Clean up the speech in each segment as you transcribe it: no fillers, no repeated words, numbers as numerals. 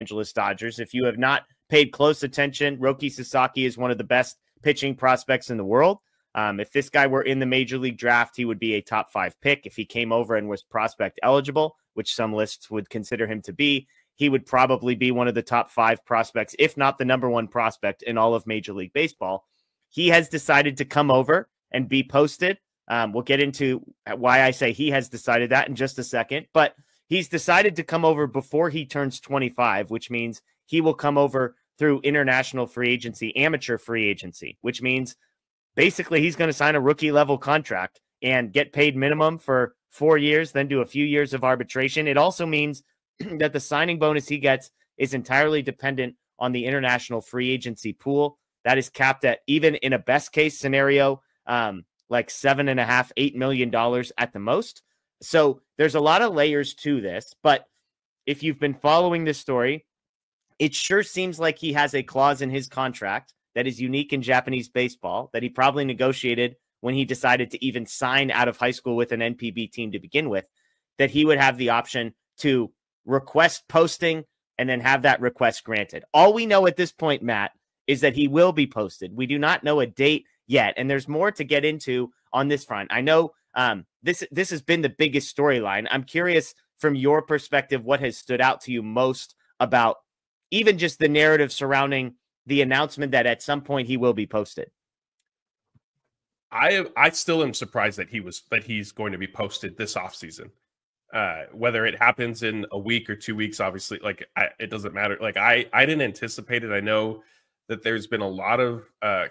Angeles Dodgers. If you have not paid close attention, Roki Sasaki is one of the best pitching prospects in the world. If this guy were in the major league draft, he would be a top 5 pick. If he came over and was prospect eligible, which some lists would consider him to be, he would probably be one of the top 5 prospects, if not the #1 prospect in all of Major League Baseball. He has decided to come over and be posted. We'll get into why I say he has decided that in just a second, but he's decided to come over before he turns 25, which means he will come over through international free agency, amateur free agency, which means basically he's going to sign a rookie level contract and get paid minimum for 4 years, then do a few years of arbitration. It also means that the signing bonus he gets is entirely dependent on the international free agency pool. That is capped at, even in a best case scenario, like $7.5, $8 million at the most. So there's a lot of layers to this, but if you've been following this story, it sure seems like he has a clause in his contract that is unique in Japanese baseball that he probably negotiated when he decided to even sign out of high school with an NPB team to begin with, that he would have the option to request posting and then have that request granted. All we know at this point, Matt, is that he will be posted. We do not know a date yet, and there's more to get into on this front. I know this has been the biggest storyline. I'm curious from your perspective, what has stood out to you most about even just the narrative surrounding the announcement that at some point he will be posted? I still am surprised that he's going to be posted this offseason. Whether it happens in a week or 2 weeks, obviously, it doesn't matter. I didn't anticipate it. I know that there's been a lot of I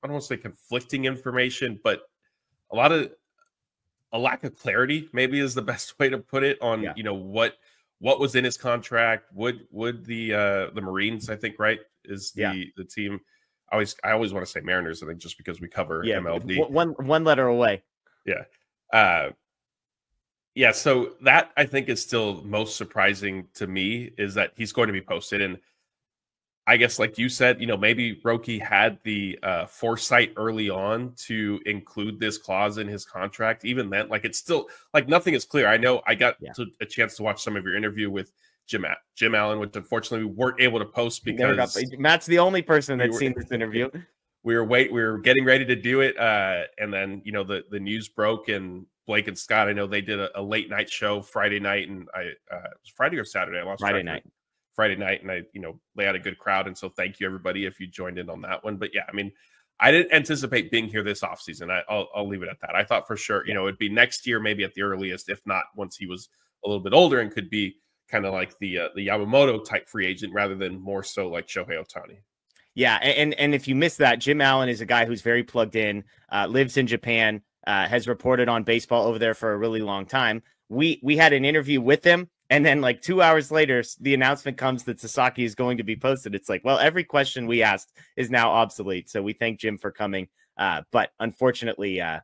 don't want to say conflicting information, but a lack of clarity maybe is the best way to put it on, what was in his contract. Would the Marines, I think, right, is the team. I always want to say Mariners, I think, just because we cover MLB. One letter away. Yeah. So that, I think, is still most surprising to me, is that he's going to be posted. And I guess, like you said, maybe Roki had the foresight early on to include this clause in his contract. Even then, it's still nothing is clear. I know I got a chance to watch some of your interview with Jim Allen, which unfortunately we weren't able to post because Matt's the only person that's seen this interview. We were getting ready to do it, and then the news broke, and Blake and Scott, I know they did a late night show Friday night, and it was Friday or Saturday. I lost Friday night. Friday night, and they had a good crowd, and so thank you everybody if you joined in on that one. But yeah, I mean, I didn't anticipate being here this offseason. I'll leave it at that. I thought for sure, it'd be next year, maybe at the earliest, if not once he was a little bit older and could be kind of like the Yamamoto type free agent rather than more so like Shohei Ohtani. Yeah, and if you missed that, Jim Allen is a guy who's very plugged in, lives in Japan, has reported on baseball over there for a really long time. We had an interview with him, and then 2 hours later, the announcement comes that Sasaki is going to be posted. It's like, well, every question we asked is now obsolete. So we thank Jim for coming. But unfortunately, the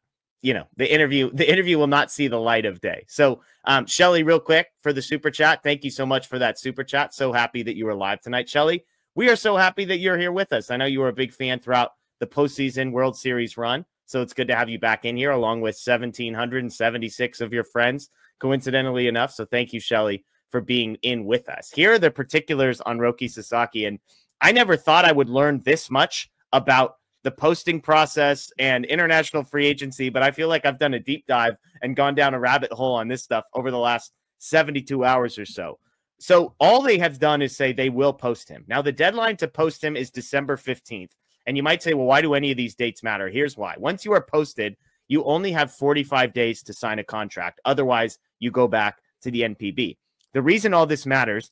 interview will not see the light of day. So Shelly, real quick for the super chat. Thank you so much for that super chat. So happy that you were live tonight, Shelly. We are so happy that you're here with us. I know you were a big fan throughout the postseason World Series run. So it's good to have you back in here along with 1,776 of your friends, coincidentally enough. So thank you, Shelly, for being in with us. Here are the particulars on Roki Sasaki. And I never thought I would learn this much about the posting process and international free agency, but I feel like I've done a deep dive and gone down a rabbit hole on this stuff over the last 72 hours or so. So all they have done is say they will post him. Now, the deadline to post him is December 15th. And you might say, well, why do any of these dates matter? Here's why. Once you are posted, you only have 45 days to sign a contract. Otherwise, you go back to the NPB. The reason all this matters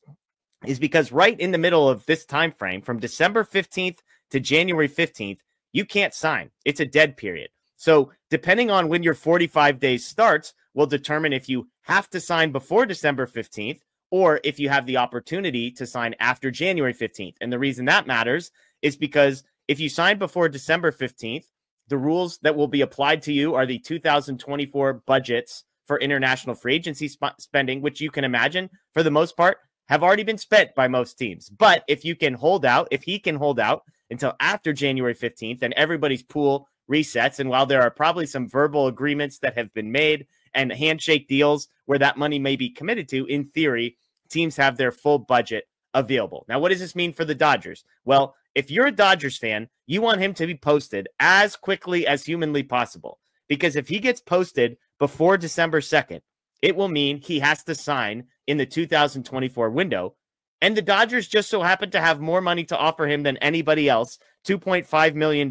is because right in the middle of this time frame, from December 15th to January 15th, you can't sign. It's a dead period. So depending on when your 45 days starts will determine if you have to sign before December 15th or if you have the opportunity to sign after January 15th. And the reason that matters is because if you sign before December 15th, the rules that will be applied to you are the 2024 budgets for international free agency spending, which you can imagine, for the most part, have already been spent by most teams. But if you can hold out, if he can hold out until after January 15th, then everybody's pool resets. And while there are probably some verbal agreements that have been made and handshake deals where that money may be committed to, in theory, teams have their full budget available. Now, what does this mean for the Dodgers? Well, if you're a Dodgers fan, you want him to be posted as quickly as humanly possible, because if he gets posted before December 2nd, it will mean he has to sign in the 2024 window. And the Dodgers just so happen to have more money to offer him than anybody else, $2.5 million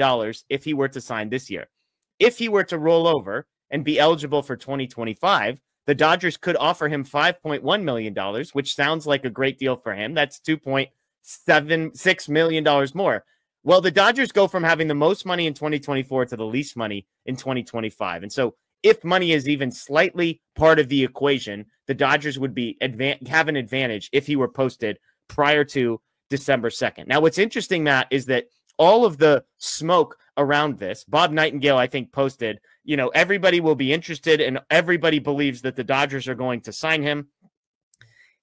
if he were to sign this year. If he were to roll over and be eligible for 2025, the Dodgers could offer him $5.1 million, which sounds like a great deal for him. That's $2.76 million more. Well, the Dodgers go from having the most money in 2024 to the least money in 2025. And so if money is even slightly part of the equation, the Dodgers would have an advantage if he were posted prior to December 2nd. Now, what's interesting, Matt, is that all of the smoke around this, Bob Nightingale, I think, posted, everybody will be interested and everybody believes that the Dodgers are going to sign him.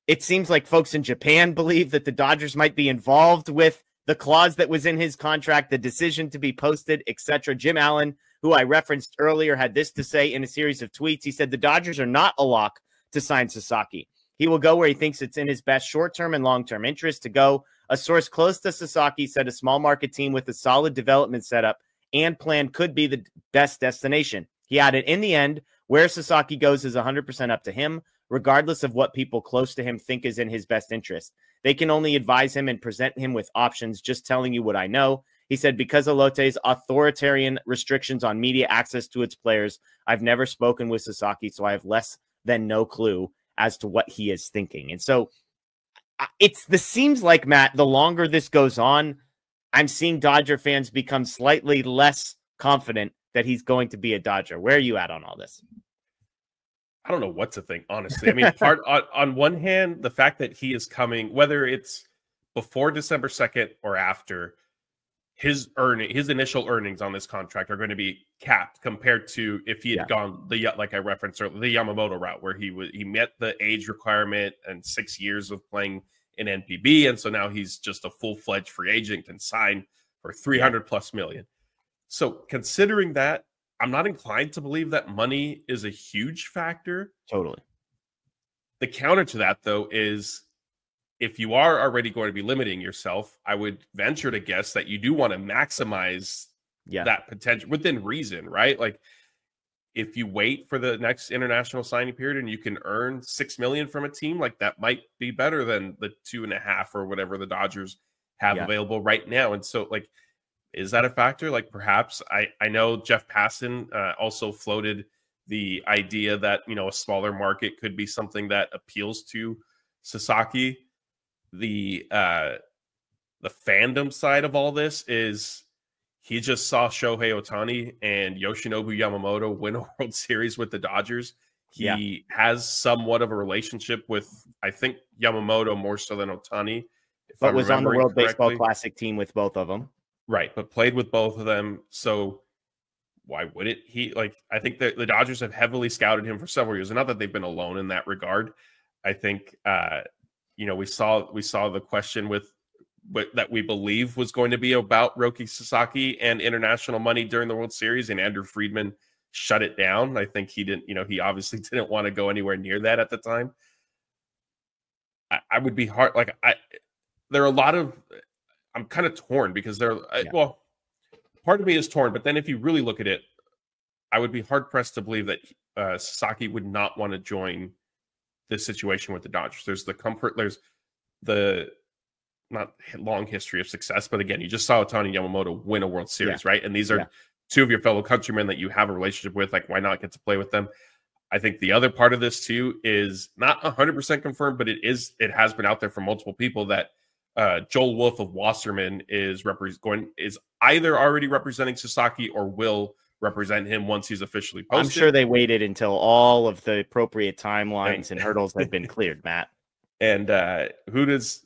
It seems like folks in Japan believe that the Dodgers might be involved with the clause that was in his contract, the decision to be posted, etc. Jim Allen, who I referenced earlier, had this to say in a series of tweets. He said the Dodgers are not a lock to sign Sasaki. He will go where he thinks it's in his best short-term and long-term interest to go. A source close to Sasaki said a small market team with a solid development setup and plan could be the best destination. He added, in the end, where Sasaki goes is 100% up to him, regardless of what people close to him think is in his best interest. They can only advise him and present him with options, just telling you what I know. He said, because of Lotte's authoritarian restrictions on media access to its players, I've never spoken with Sasaki, so I have less than no clue as to what he is thinking. And so this seems like, Matt, the longer this goes on, I'm seeing Dodger fans become slightly less confident that he's going to be a Dodger. Where are you at on all this? I don't know what to think, honestly. I mean, on one hand, the fact that he is coming, whether it's before December 2nd or after, his initial earnings on this contract are going to be capped compared to if he had gone like I referenced earlier, the Yamamoto route, where he met the age requirement and 6 years of playing in NPB, and so now he's just a full-fledged free agent, can sign for $300+ million. So considering that, I'm not inclined to believe that money is a huge factor. Totally. The counter to that, though, is if you are already going to be limiting yourself, I would venture to guess that you do want to maximize that potential within reason, right? Like if you wait for the next international signing period and you can earn $6 million from a team, like that might be better than the 2.5 or whatever the Dodgers have available right now. And so, like, is that a factor? Like, perhaps I know Jeff Passan also floated the idea that, a smaller market could be something that appeals to Sasaki. The fandom side of all this is he just saw Shohei Ohtani and Yoshinobu Yamamoto win a World Series with the Dodgers. He has somewhat of a relationship with, I think, Yamamoto more so than Ohtani. But was on the World Baseball Classic team with both of them. Right, but played with both of them. So why wouldn't he? Like, I think that the Dodgers have heavily scouted him for several years. And not that they've been alone in that regard. I think we saw the question that we believe was going to be about Roki Sasaki and international money during the World Series, and Andrew Friedman shut it down. I think he didn't, he obviously didn't want to go anywhere near that at the time. I would be hard. Like there are a lot of, I'm kind of torn because well, part of me is torn, but then if you really look at it, I would be hard pressed to believe that Sasaki would not want to join this situation with the Dodgers. There's the comfort, there's the not long history of success, but again, you just saw Ohtani Yamamoto win a World Series, right? And these are two of your fellow countrymen that you have a relationship with. Like, why not get to play with them? I think the other part of this too is not 100% confirmed, but it has been out there for multiple people that Joel Wolf of Wasserman is either already representing Sasaki or will represent him once he's officially posted. I'm sure they waited until all of the appropriate timelines and hurdles had been cleared, Matt. And who does,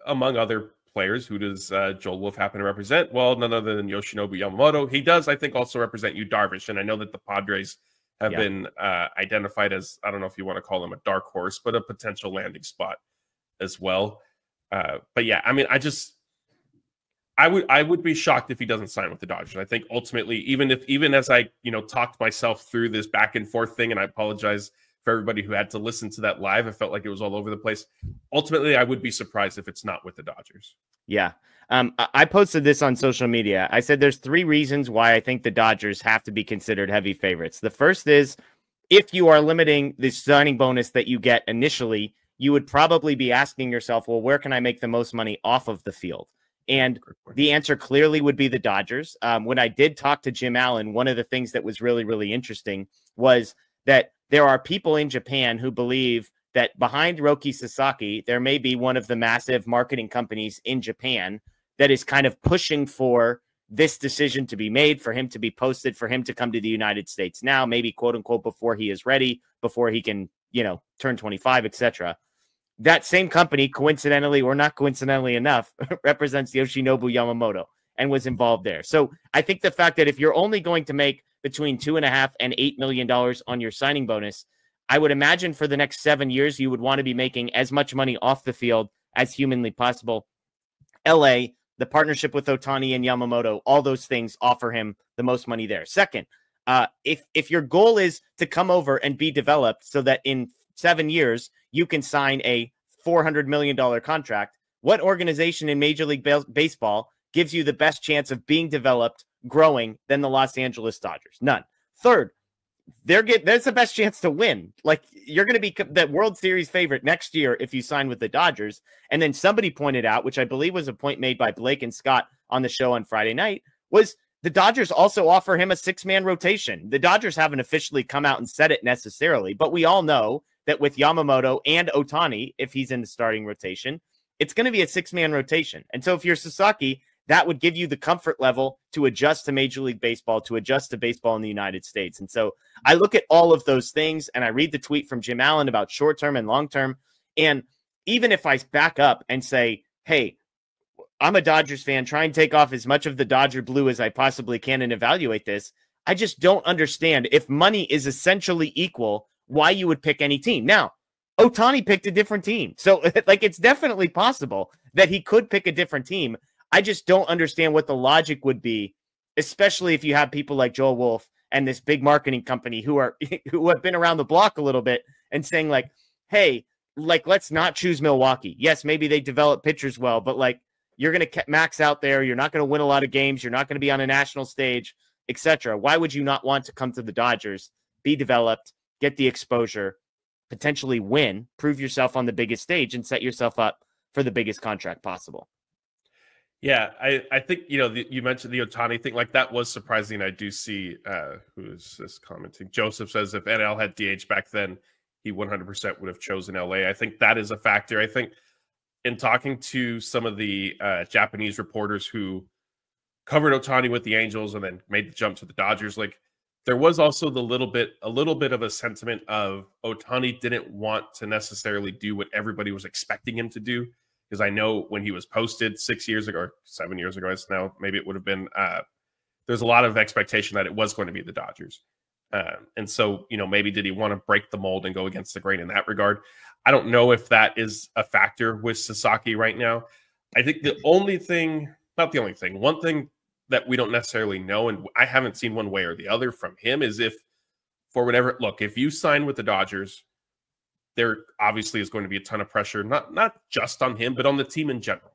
among other players, who does Joel Wolf happen to represent? Well, none other than Yoshinobu Yamamoto. He does, I think, also represent Yu Darvish. And I know that the Padres have been identified as, I don't know if you want to call them a dark horse, but a potential landing spot as well. But yeah, I mean, I would be shocked if he doesn't sign with the Dodgers. I think ultimately, even as I talked myself through this back and forth thing, and I apologize for everybody who had to listen to that live. I felt like it was all over the place. Ultimately, I would be surprised if it's not with the Dodgers. Yeah. I posted this on social media. I said there's 3 reasons why I think the Dodgers have to be considered heavy favorites. The first is, if you are limiting the signing bonus that you get initially, you would probably be asking yourself, well, where can I make the most money off of the field? And the answer clearly would be the Dodgers. When I did talk to Jim Allen, one of the things that was really, really interesting was that there are people in Japan who believe that behind Roki Sasaki, there may be one of the massive marketing companies in Japan that is kind of pushing for this decision to be made, for him to be posted, for him to come to the United States now, maybe quote unquote, before he is ready, before he can, turn 25, etc. That same company, coincidentally or not coincidentally enough, represents Yoshinobu Yamamoto and was involved there. So I think the fact that if you're only going to make between $2.5 and $8 million on your signing bonus, I would imagine for the next 7 years, you would want to be making as much money off the field as humanly possible. LA, the partnership with Ohtani and Yamamoto, all those things offer him the most money there. Second, if your goal is to come over and be developed so that in 7 years you can sign a $400 million contract, what organization in Major League Baseball gives you the best chance of being developed, growing than the Los Angeles Dodgers? None. Third, there's the best chance to win. Like, you're going to be the World Series favorite next year if you sign with the Dodgers. And then somebody pointed out, which I believe was a point made by Blake and Scott on the show on Friday night, was the Dodgers also offer him a 6-man rotation. The Dodgers haven't officially come out and said it necessarily, but we all know that with Yamamoto and Ohtani, if he's in the starting rotation, it's going to be a 6-man rotation. And so if you're Sasaki, that would give you the comfort level to adjust to Major League Baseball, to adjust to baseball in the United States. And so I look at all of those things and I read the tweet from Jim Allen about short-term and long-term. And even if I back up and say, hey, I'm a Dodgers fan, try and take off as much of the Dodger blue as I possibly can and evaluate this, I just don't understand, if money is essentially equal, why you would pick any team. Now, Ohtani picked a different team. So like, it's definitely possible that he could pick a different team. I just don't understand what the logic would be, especially if you have people like Joel Wolf and this big marketing company who have been around the block a little bit and saying like, hey, like, let's not choose Milwaukee. Yes, maybe they develop pitchers well, but like, you're going to max out there. You're not going to win a lot of games. You're not going to be on a national stage, etc. Why would you not want to come to the Dodgers, be developed, get the exposure, potentially win, prove yourself on the biggest stage, and set yourself up for the biggest contract possible? Yeah, I think, you mentioned the Ohtani thing. Like, that was surprising. I do see, who is this commenting? Joseph says if NL had DH back then, he 100% would have chosen LA. I think that is a factor. I think in talking to some of the Japanese reporters who covered Ohtani with the Angels and then made the jump to the Dodgers, like, there was also a little bit of a sentiment of Ohtani didn't want to necessarily do what everybody was expecting him to do. Because I know when he was posted 6 years ago, or 7 years ago, it's now, maybe it would have been, there's a lot of expectation that it was going to be the Dodgers. And so, maybe did he want to break the mold and go against the grain in that regard? I don't know if that is a factor with Sasaki right now. I think one thing that we don't necessarily know, and I haven't seen one way or the other from him, is if if you sign with the Dodgers, there obviously is going to be a ton of pressure, not just on him, but on the team in general.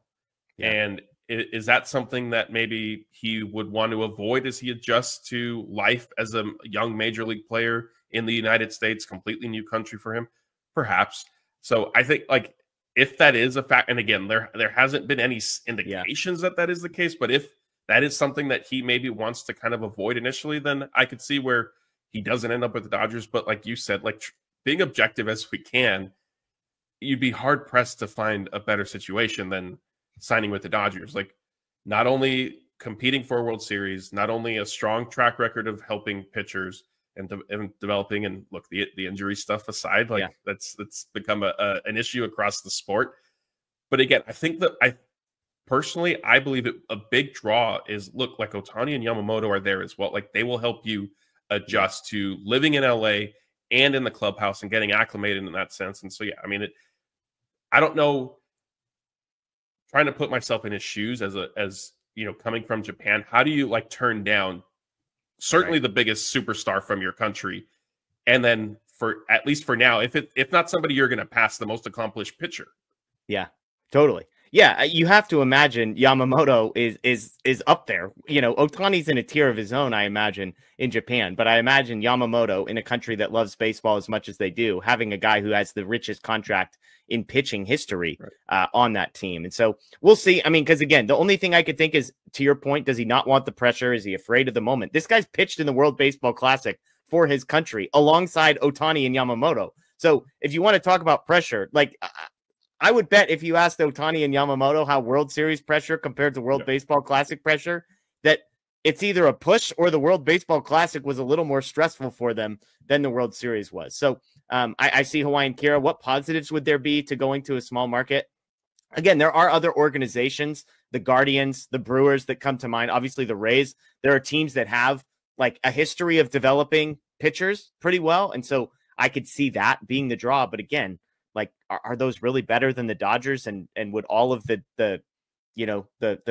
Yeah. And is that something that maybe he would want to avoid as he adjusts to life as a young major league player in the United States, completely new country for him? Perhaps. So I think, like, if that is a fact, and again, there hasn't been any indications that is the case, but if that is something that he maybe wants to kind of avoid initially, then I could see where he doesn't end up with the Dodgers. But like you said, like, being objective as we can, you'd be hard pressed to find a better situation than signing with the Dodgers. Like, not only competing for a World Series, not only a strong track record of helping pitchers and developing, and look, the injury stuff aside, like, that's become an issue across the sport. But again, I think that I believe a big draw is, look, like, Ohtani and Yamamoto are there as well. Like, they will help you adjust to living in LA and in the clubhouse and getting acclimated in that sense. And so, yeah, I mean, I don't know, trying to put myself in his shoes as coming from Japan, how do you, like, turn down certainly the biggest superstar from your country and then for at least for now, if not somebody you're going to pass the most accomplished pitcher. Yeah, totally. Yeah, you have to imagine Yamamoto is up there. You know, Ohtani's in a tier of his own, I imagine, in Japan. But I imagine Yamamoto, in a country that loves baseball as much as they do, having a guy who has the richest contract in pitching history on that team. And so we'll see. I mean, because again, the only thing I could think is, to your point, does he not want the pressure? Is he afraid of the moment? This guy's pitched in the World Baseball Classic for his country alongside Ohtani and Yamamoto. So if you want to talk about pressure, like I would bet if you asked Ohtani and Yamamoto how World Series pressure compared to World Baseball Classic pressure, that it's either a push or the World Baseball Classic was a little more stressful for them than the World Series was. So I see Hawaiian Kira. What positives would there be to going to a small market? Again, there are other organizations, the Guardians, the Brewers that come to mind. Obviously, the Rays. There are teams that have like a history of developing pitchers pretty well. And so I could see that being the draw. But again, like, are those really better than the Dodgers? And would all of the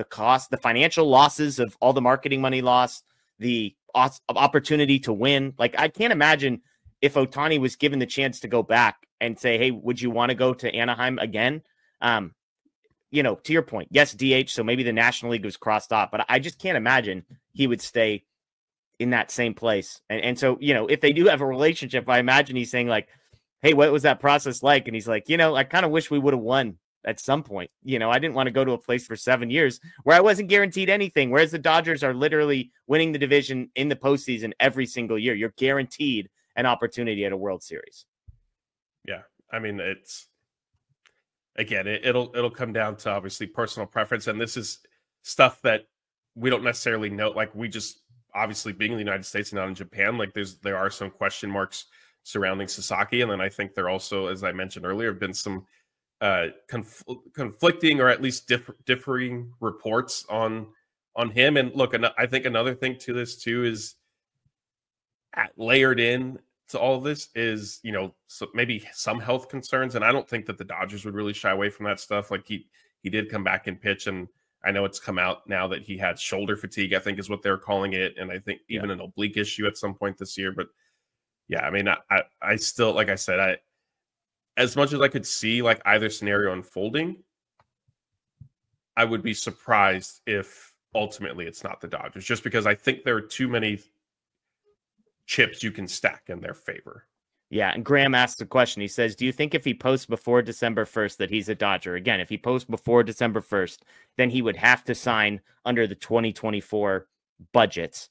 cost, the financial losses of all the marketing money lost, the opportunity to win? Like, I can't imagine if Ohtani was given the chance to go back and say, hey, would you want to go to Anaheim again? To your point, yes, DH. So maybe the National League was crossed off, but I just can't imagine he would stay in that same place. And so, if they do have a relationship, I imagine he's saying like, hey, what was that process like? And he's like, I kind of wish we would have won at some point. I didn't want to go to a place for 7 years where I wasn't guaranteed anything. Whereas the Dodgers are literally winning the division in the postseason every single year. You're guaranteed an opportunity at a World Series. Yeah. I mean, it'll come down to obviously personal preference. And this is stuff that we don't necessarily know. Like, we just obviously being in the United States and not in Japan, like there are some question marks surrounding Sasaki. And then I think there also, as I mentioned earlier, have been some conflicting or at least differing reports on him. And look, I think another thing to this too is layered in to all of this is, so maybe some health concerns. And I don't think that the Dodgers would really shy away from that stuff. Like he did come back and pitch, and I know it's come out now that he had shoulder fatigue, I think is what they're calling it. And I think even an oblique issue at some point this year. But yeah, I mean, I still, like I said, as much as I could see like either scenario unfolding, I would be surprised if ultimately it's not the Dodgers, just because I think there are too many chips you can stack in their favor. Yeah, and Graham asked a question. He says, do you think if he posts before December 1st that he's a Dodger? Again, if he posts before December 1st, then he would have to sign under the 2024 budgets.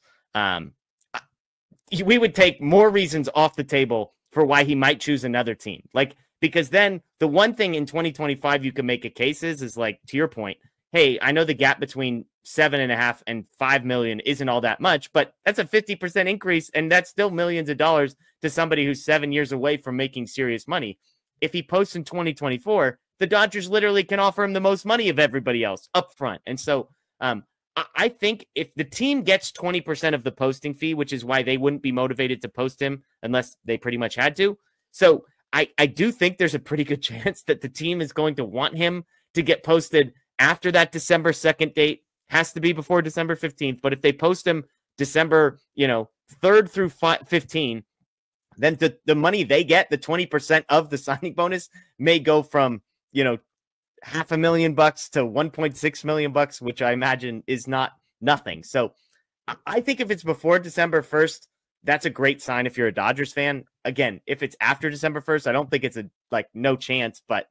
We would take more reasons off the table for why he might choose another team. Like, because then the one thing in 2025 you can make a case is like, to your point, hey, I know the gap between 7.5 and 5 million isn't all that much, but that's a 50% increase. And that's still millions of dollars to somebody who's 7 years away from making serious money. If he posts in 2024, the Dodgers literally can offer him the most money of everybody else up front. And so I think if the team gets 20% of the posting fee, which is why they wouldn't be motivated to post him unless they pretty much had to. So I do think there's a pretty good chance that the team is going to want him to get posted after that December 2nd date. Has to be before December 15th. But if they post him December, 3rd through 15th, then the money they get, the 20% of the signing bonus, may go from, $500,000 to $1.6 million, which I imagine is not nothing. So I think if it's before December 1st, that's a great sign if you're a Dodgers fan. Again, if it's after December 1st, I don't think it's no chance, but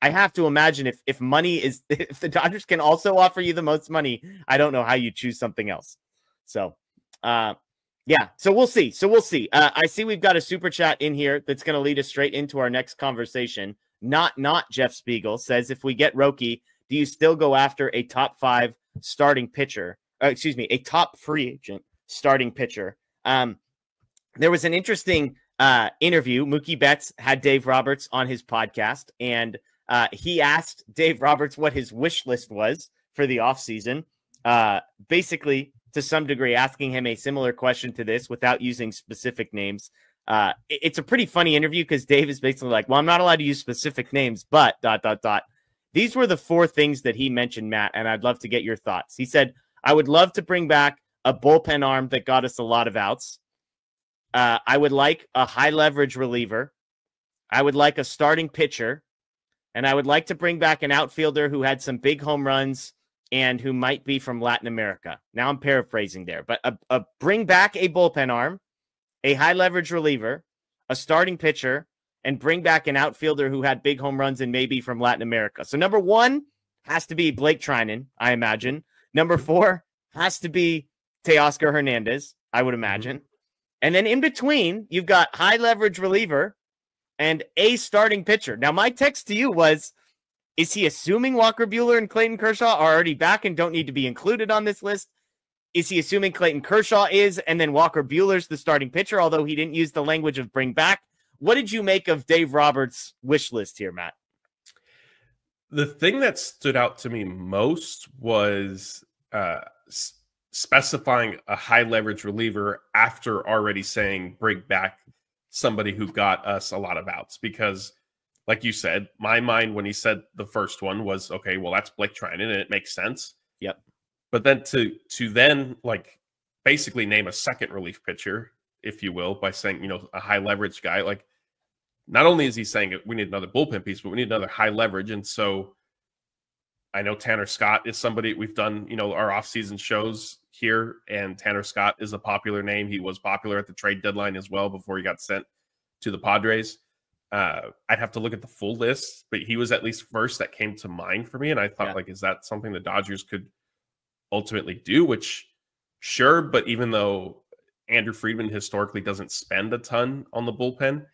I have to imagine if the Dodgers can also offer you the most money, I don't know how you choose something else. So, so we'll see. I see we've got a super chat in here that's going to lead us straight into our next conversation. Not Jeff Spiegel says, if we get Roki, do you still go after a top 5 starting pitcher? A top free agent starting pitcher. There was an interesting interview. Mookie Betts had Dave Roberts on his podcast, and he asked Dave Roberts what his wish list was for the offseason, basically to some degree asking him a similar question to this without using specific names. It's a pretty funny interview because Dave is basically like, well, I'm not allowed to use specific names, but ... These were the 4 things that he mentioned, Matt, and I'd love to get your thoughts. He said, I would love to bring back a bullpen arm that got us a lot of outs. I would like a high leverage reliever. I would like a starting pitcher. And I would like to bring back an outfielder who had some big home runs and who might be from Latin America. Now I'm paraphrasing there, but bring back a bullpen arm, a high leverage reliever, a starting pitcher, and bring back an outfielder who had big home runs and maybe from Latin America. So number 1 has to be Blake Trinan, I imagine. Number 4 has to be Teoscar Hernandez, I would imagine. And then in between, you've got high leverage reliever and a starting pitcher. Now, my text to you was, is he assuming Walker Buehler and Clayton Kershaw are already back and don't need to be included on this list? Is he assuming Clayton Kershaw is, and then Walker Buehler's the starting pitcher, although he didn't use the language of bring back? What did you make of Dave Roberts' wish list here, Matt? The thing that stood out to me most was specifying a high leverage reliever after already saying bring back somebody who got us a lot of outs, because like you said, my mind when he said the first one was, okay, well, that's Blake Trinan and it makes sense. Yep. But then to then like basically name a second relief pitcher, if you will, by saying, you know, a high leverage guy, like not only is he saying we need another bullpen piece, but we need another high leverage. And so I know Tanner Scott is somebody we've done, you know, our offseason shows here, and Tanner Scott is a popular name. He was popular at the trade deadline as well before he got sent to the Padres. I'd have to look at the full list, but he was at least first that came to mind for me. And I thought, like, is that something the Dodgers could ultimately do? Which, sure, but even though Andrew Friedman historically doesn't spend a ton on the bullpen,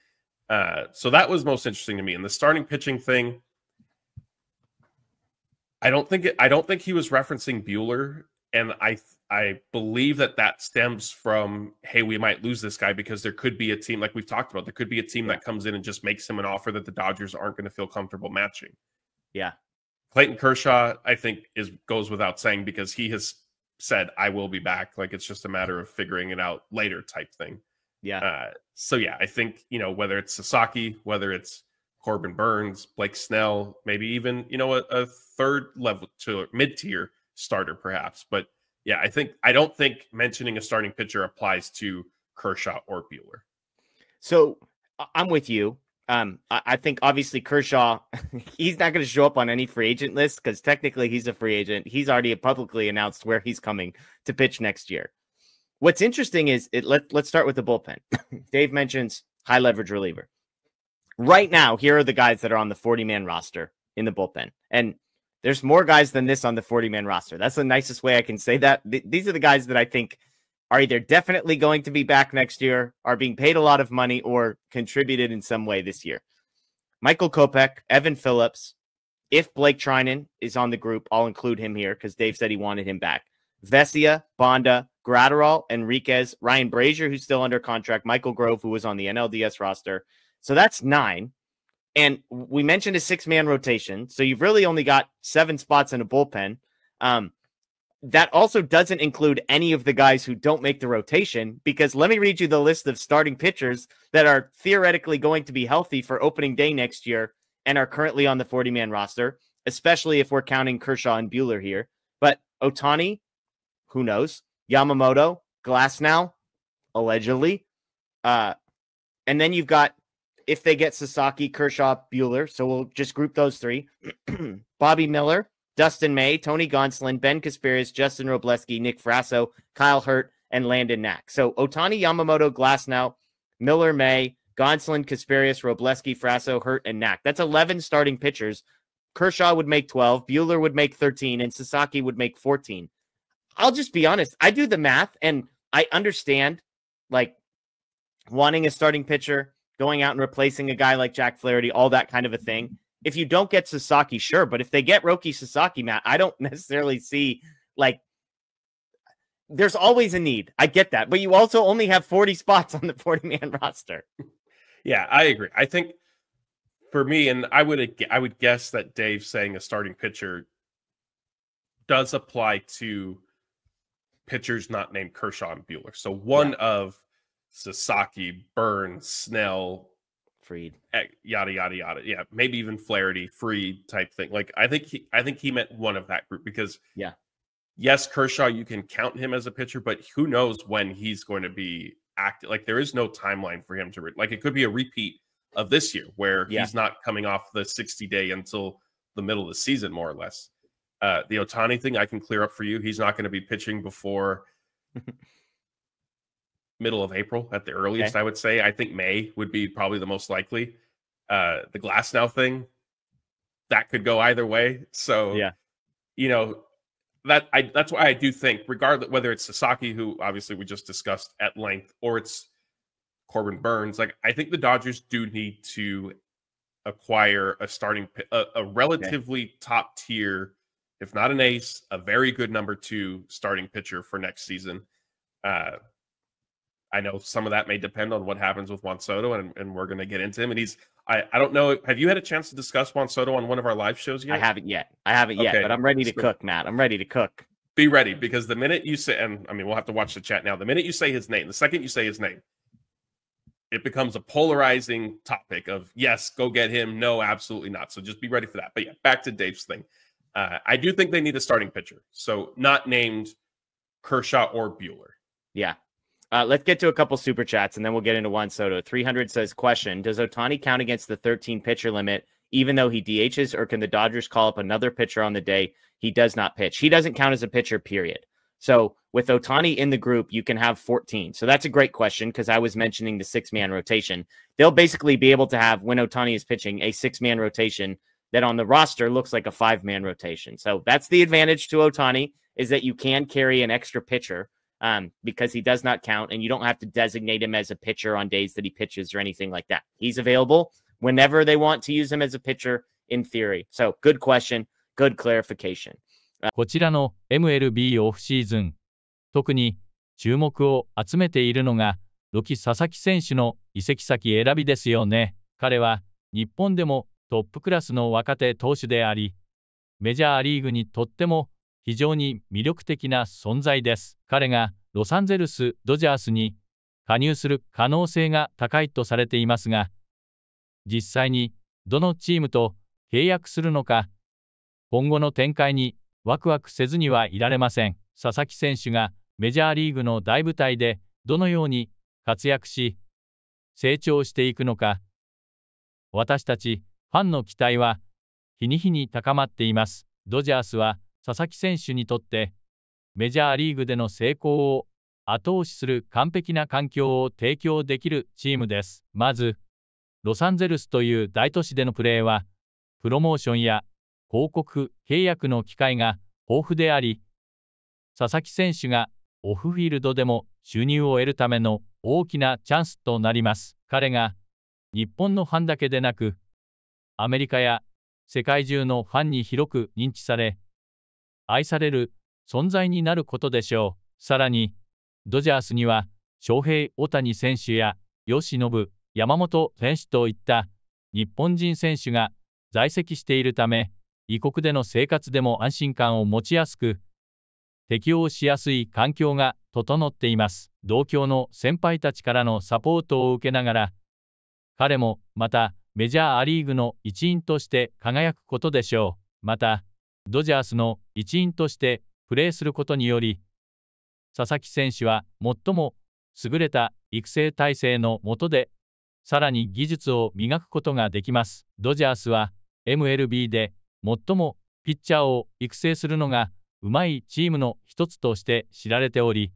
so that was most interesting to me. And the starting pitching thing, I don't think he was referencing Buehler, and I believe that stems from, hey, we might lose this guy because there could be a team, like we've talked about, there could be a team that comes in and just makes him an offer that the Dodgers aren't going to feel comfortable matching. Yeah. Clayton Kershaw, I think, goes without saying, because he has said, I will be back. Like, it's just a matter of figuring it out later type thing. Yeah. So yeah, I think, you know, whether it's Sasaki, whether it's Corbin Burns, Blake Snell, maybe even, you know, a third level to mid-tier starter perhaps. But yeah, I don't think mentioning a starting pitcher applies to Kershaw or Buehler. So I'm with you. I think obviously Kershaw, he's not going to show up on any free agent list because technically he's a free agent. He's already publicly announced where he's coming to pitch next year. What's interesting is, let's start with the bullpen. Dave mentions high leverage reliever. Right now, here are the guys that are on the 40-man roster in the bullpen. And there's more guys than this on the 40-man roster. That's the nicest way I can say that. These are the guys that I think are either definitely going to be back next year, are being paid a lot of money, or contributed in some way this year. Michael Kopech, Evan Phillips. If Blake Trinan is on the group, I'll include him here because Dave said he wanted him back. Vesia, Bonda, Gratterall, Enriquez, Ryan Brazier, who's still under contract, Michael Grove, who was on the NLDS roster. So that's 9. And we mentioned a 6-man rotation. So you've really only got 7 spots in a bullpen. That also doesn't include any of the guys who don't make the rotation, because let me read you the list of starting pitchers that are theoretically going to be healthy for opening day next year and are currently on the 40-man roster, especially if we're counting Kershaw and Buehler here. But Ohtani, who knows? Yamamoto, Glasnow, allegedly. And then you've got, if they get Sasaki, Kershaw, Buehler, so we'll just group those 3. Bobby Miller, Dustin May, Tony Gonsolin, Ben Kasparias, Justin Robleski, Nick Frasso, Kyle Hurt, and Landon Knack. So Ohtani, Yamamoto, Glasnow, Miller, May, Gonsolin, Kasparias, Robleski, Frasso, Hurt, and Knack. That's 11 starting pitchers. Kershaw would make 12, Buehler would make 13, and Sasaki would make 14. I'll just be honest. I do the math, and I understand, like, wanting a starting pitcher, going out and replacing a guy like Jack Flaherty, all that kind of a thing. If you don't get Sasaki, sure. But if they get Roki Sasaki, Matt, I don't necessarily see, like, there's always a need. I get that. But you also only have 40 spots on the 40-man roster. Yeah, I agree. I think for me, and I would guess that Dave saying a starting pitcher does apply to pitchers not named Kershaw and Buehler. So one of Sasaki, Burns, Snell, Fried, yada yada yada. Yeah, maybe even Flaherty, Fried type thing. Like I think he meant one of that group, because yes, Kershaw, you can count him as a pitcher, but who knows when he's going to be active. Like there is no timeline for him to like it could be a repeat of this year where he's not coming off the 60-day until the middle of the season, more or less. The Ohtani thing I can clear up for you. He's not going to be pitching before middle of April at the earliest, I would say. I think May would be probably the most likely. The Glasnow thing, that could go either way. So, you know, that's why I do think, regardless whether it's Sasaki, who obviously we just discussed at length, or it's Corbin Burns, like I think the Dodgers do need to acquire a relatively top tier, if not an ace, a very good number 2 starting pitcher for next season. I know some of that may depend on what happens with Juan Soto, and we're going to get into him. And I don't know. Have you had a chance to discuss Juan Soto on one of our live shows yet? I haven't yet, but I'm ready to cook, Matt. I'm ready to cook. Be ready, because the minute you say, and I mean, we'll have to watch the chat now. The minute you say his name, the second you say his name, it becomes a polarizing topic of yes, go get him. No, absolutely not. So just be ready for that. But yeah, back to Dave's thing. I do think they need a starting pitcher. So not named Kershaw or Buehler. Yeah. Let's get to a couple super chats, and then we'll get into Juan Soto. 300 says, question, does Ohtani count against the 13 pitcher limit, even though he DHs, or can the Dodgers call up another pitcher on the day he does not pitch? He doesn't count as a pitcher, period. So with Ohtani in the group, you can have 14. So that's a great question, because I was mentioning the 6-man rotation. They'll basically be able to have, when Ohtani is pitching, a 6-man rotation that on the roster looks like a 5-man rotation. So that's the advantage to Ohtani, is that you can carry an extra pitcher because he does not count, and you don't have to designate him as a pitcher on days that he pitches or anything like that. He's available whenever they want to use him as a pitcher in theory. So good question, good clarification. こちらの MLB オフシーズン、特に注目を集めているのが、ロキ佐々木選手の移籍先選びですよね。彼は日本でもトップクラスの若手投手であり、メジャーリーグにとっても非常に魅力的な存在です。彼がロサンゼルス・ドジャースに加入する可能性が高いとされていますが、実際にどのチームと契約するのか、今後の展開にワクワクせずにはいられません。佐々木選手がメジャーリーグの大舞台でどのように活躍し、成長していくのか、私たちファンの期待は日に日に高まっています。ドジャースは佐々木選手にとってメジャーリーグでの成功を後押しする完璧な環境を提供できるチームです。まず、ロサンゼルスという大都市でのプレーは、プロモーションや広告契約の機会が豊富であり、佐々木選手がオフフィールドでも収入を得るための大きなチャンスとなります。彼が日本のファンだけでなく、アメリカや世界中のファンに広く認知され、愛される存在になることでしょう。さらに、ドジャースには翔平、大谷選手や吉信、山本選手といった日本人選手が在籍しているため、異国での生活でも安心感を持ちやすく、適応しやすい環境が整っています。同郷の先輩たちからのサポートを受けながら、彼もまたメジャーアリーグの一員として輝くことでしょう。また、ドジャースの一員としてプレーすることにより、佐々木選手は最も優れた育成体制の下で、さらに技術を磨くことができます。ドジャースは MLB で最もピッチャーを育成するのがうまいチームの一つとして知られており、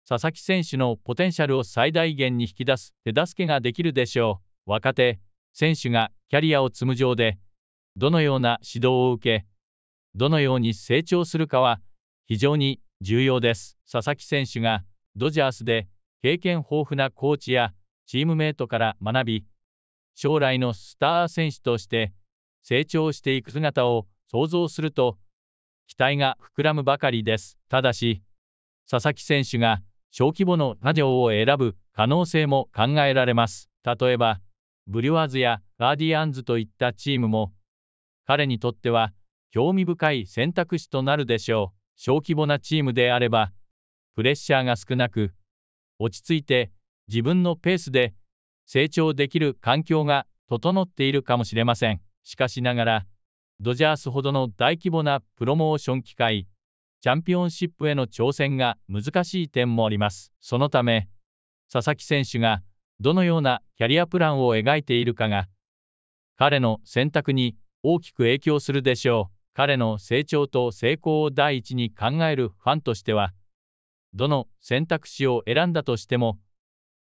佐々木選手のポテンシャルを最大限に引き出す手助けができるでしょう。若手選手がキャリアを積む上で、どのような指導を受け、どのように成長するかは非常に重要です。佐々木選手がドジャースで経験豊富なコーチやチームメイトから学び、将来のスター選手として成長していく姿を想像すると、期待が膨らむばかりです。ただし、佐々木選手が小規模の打場を選ぶ可能性も考えられます。例えば、ブリュワーズやガーディアンズといったチームも、彼にとっては興味深い選択肢となるでしょう。小規模なチームであれば、プレッシャーが少なく、落ち着いて自分のペースで成長できる環境が整っているかもしれません。しかしながら、ドジャースほどの大規模なプロモーション機会、チャンピオンシップへの挑戦が難しい点もあります。そのため、佐々木選手がどのようなキャリアプランを描いているかが、彼の選択に大きく影響するでしょう。彼の成長と成功を第一に考えるファンとしては、どの選択肢を選んだとしても、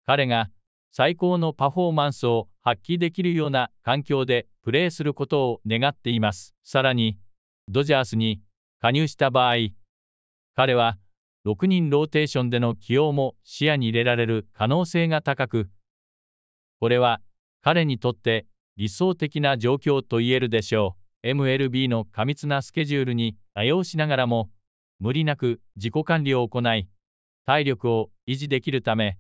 彼が最高のパフォーマンスを発揮できるような環境でプレーすることを願っています。さらに、ドジャースに加入した場合、彼は6人ローテーションでの起用も視野に入れられる可能性が高く、これは彼にとって理想的な状況と言えるでしょう。MLB の過密なスケジュールに対応しながらも、無理なく自己管理を行い、体力を維持できるため、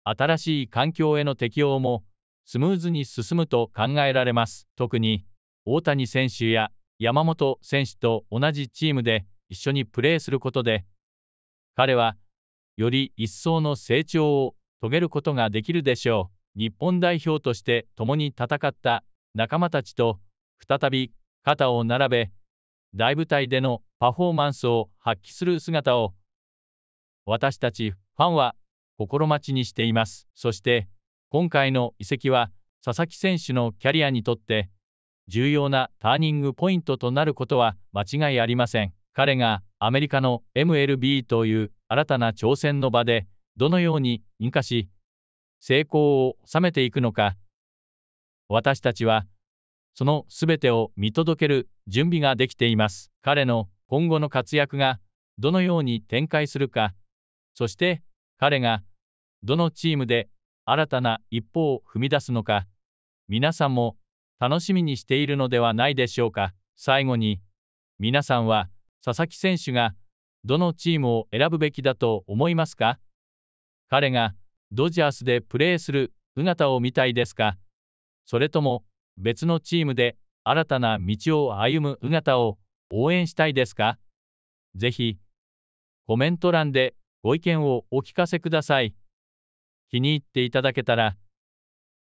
新しい環境への適応もスムーズに進むと考えられます。特に大谷選手や山本選手と同じチームで一緒にプレーすることで、彼はより一層の成長を遂げることができるでしょう。日本代表として共に戦った仲間たちと再び肩を並べ、大舞台でのパフォーマンスを発揮する姿を、私たちファンは心待ちにしています。そして今回の移籍は佐々木選手のキャリアにとって重要なターニングポイントとなることは間違いありません。彼がアメリカの MLB という新たな挑戦の場でどのように生かし成功を収めていくのか、私たちはそのすべてを見届ける準備ができています。彼の今後の活躍がどのように展開するか、そして彼がどのチームで新たな一歩を踏み出すのか、皆さんも楽しみにしているのではないでしょうか。最後に、皆さんは佐々木選手がどのチームを選ぶべきだと思いますか？彼がドジャースでプレーする姿を見たいですか？それとも別のチームで新たな道を歩む姿を応援したいですか？ぜひコメント欄でご意見をお聞かせください。気に入っていただけたら、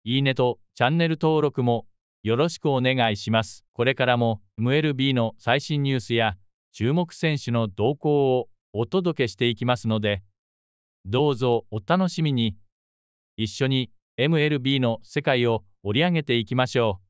いいねとチャンネル登録もよろしくお願いします。これからも Mlb の最新ニュースや注目選手の動向をお届けしていきますので、どうぞお楽しみに。一緒に Mlb の世界を盛り上げていきましょう。